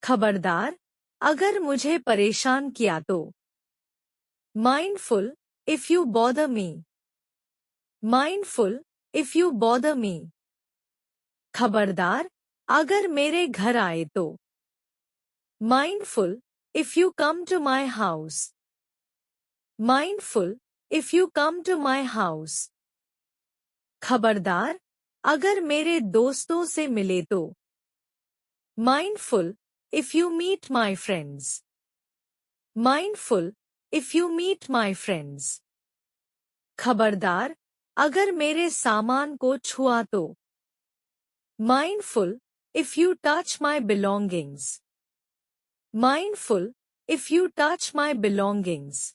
खबरदार अगर मुझे परेशान किया तो। Mindful if you bother me. Mindful if you bother me. खबरदार अगर मेरे घर आए तो। Mindful if you come to my house. Mindful if you come to my house. खबरदार अगर मेरे दोस्तों से मिले तो। Mindful if you meet my friends. Mindful if you meet my friends. खबरदार अगर मेरे सामान को छुआ तो। Mindful if you touch my belongings. Mindful if you touch my belongings.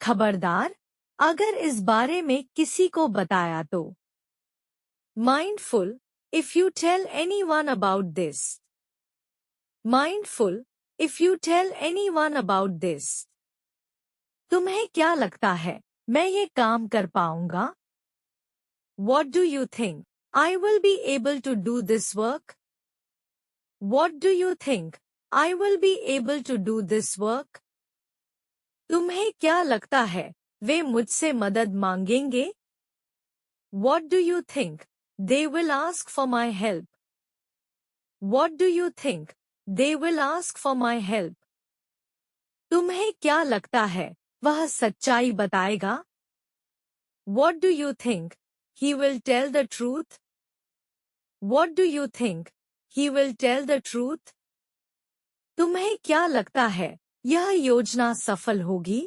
खबरदार अगर इस बारे में किसी को बताया तो। Mindful if you tell anyone about this. Mindful if you tell anyone about this. तुम्हें क्या लगता है मैं ये काम कर पाऊंगा? What do you think I will be able to do this work? What do you think I will be able to do this work? तुम्हें क्या लगता है वे मुझसे मदद मांगेंगे? What do you think they will ask for my help? What do you think they will ask for my help? तुम्हें क्या लगता है वह सच्चाई बताएगा? What do you think he will tell the truth? What do you think he will tell the truth? तुम्हें क्या लगता है यह योजना सफल होगी?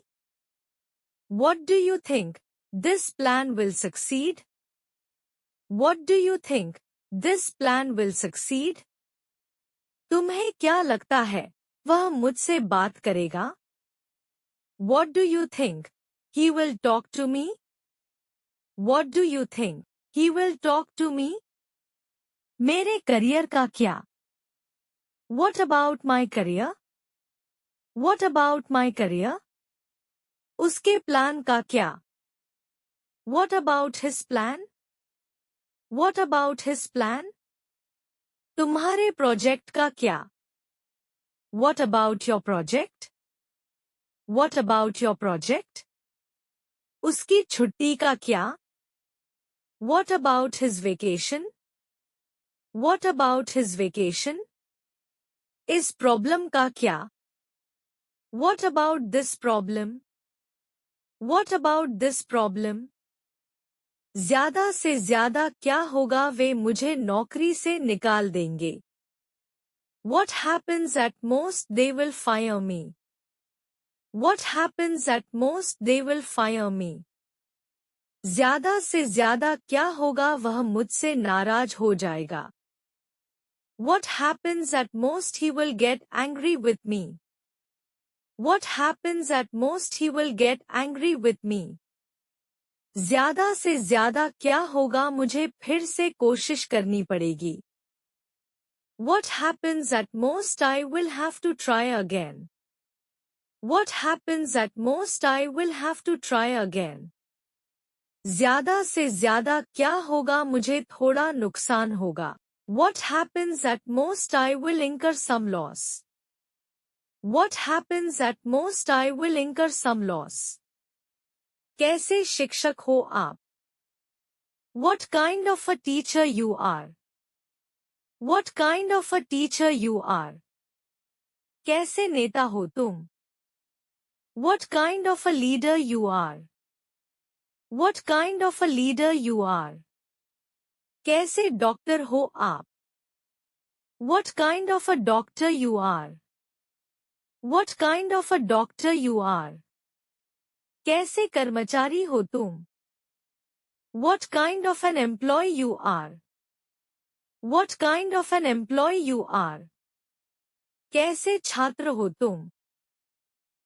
What do you think this plan will succeed? What do you think this plan will succeed? तुम्हें क्या लगता है वह मुझसे बात करेगा? What do you think he will talk to me? What do you think he will talk to me? मेरे career का क्या? What about my career? What about my career? उसके प्लान का क्या? What about his plan? What about his plan? तुम्हारे project का क्या? What about your project? What about your project? उसकी छुट्टी का क्या? What about his vacation? What about his vacation? इस प्रॉब्लम का क्या? What about this problem? What about this problem? ज्यादा से ज्यादा क्या होगा वे मुझे नौकरी से निकाल देंगे? What happens at most they will fire me? What happens at most they will fire me? ज्यादा से ज्यादा क्या होगा वह मुझसे नाराज हो जाएगा? What happens at most he will get angry with me? What happens at most he will get angry with me? ज्यादा से ज्यादा क्या होगा मुझे फिर से कोशिश करनी पड़ेगी? What happens at most I will have to try again? What happens at most I will have to try again? ज्यादा से ज्यादा क्या होगा मुझे थोड़ा नुकसान होगा? What happens at most I will incur some loss? What happens at most I will incur some loss? कैसे शिक्षक हो आप? What kind of a teacher you are? What kind of a teacher you are? कैसे नेता हो तुम? What kind of a leader you are? What kind of a leader you are? कैसे doctor हो आप? What kind of a doctor you are? What kind of a doctor you are? कैसे कर्मचारी हो तुम? What kind of an employee you are? What kind of an employee you are? कैसे छात्र हो तुम?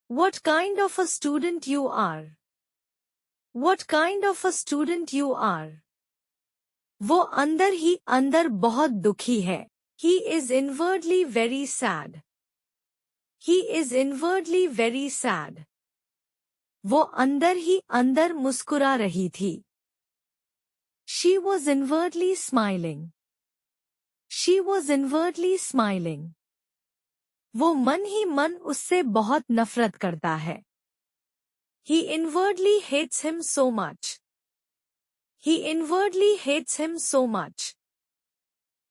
What kind of a student you are? What kind of a student you are? वो अंदर ही अंदर बहुत दुखी है. He is inwardly very sad. He is inwardly very sad. वो अंदर ही अंदर मुस्कुरा रही थी. She was inwardly smiling. She was inwardly smiling. वो मन ही मन उससे बहुत नफरत करता है। He inwardly hates him so much. He inwardly hates him so much.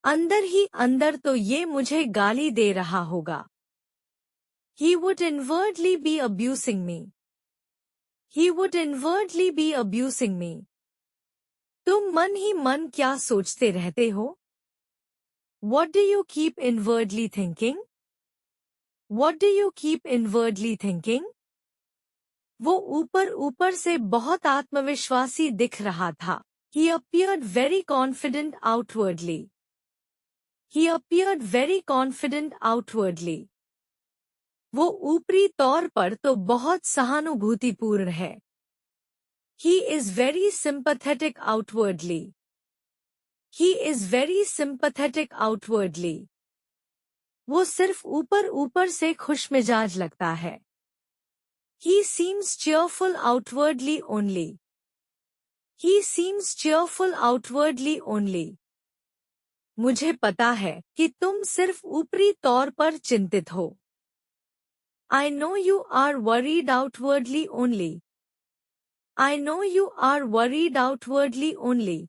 अंदर ही अंदर तो ये मुझे गाली दे रहा होगा। He would inwardly be abusing me. He would inwardly be abusing me. तुम मन ही मन क्या सोचते रहते हो? What do you keep inwardly thinking? What do you keep inwardly thinking? वो ऊपर ऊपर से बहुत आत्मविश्वासी दिख रहा था। He appeared very confident outwardly. He appeared very confident outwardly. वो ऊपरी तौर पर तो बहुत सहानुभूतिपूर्ण है। He is very sympathetic outwardly. He is very sympathetic outwardly. वो सिर्फ ऊपर ऊपर से खुशमिजाज लगता है। He seems cheerful outwardly only. He seems cheerful outwardly only. मुझे पता है कि तुम सिर्फ ऊपरी तौर पर चिंतित हो। I know you are worried outwardly only. I know you are worried outwardly only.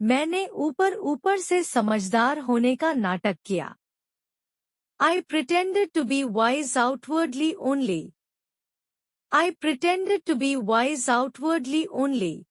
मैंने ऊपर ऊपर से समझदार होने का नाटक किया। I pretended to be wise outwardly only. I pretended to be wise outwardly only.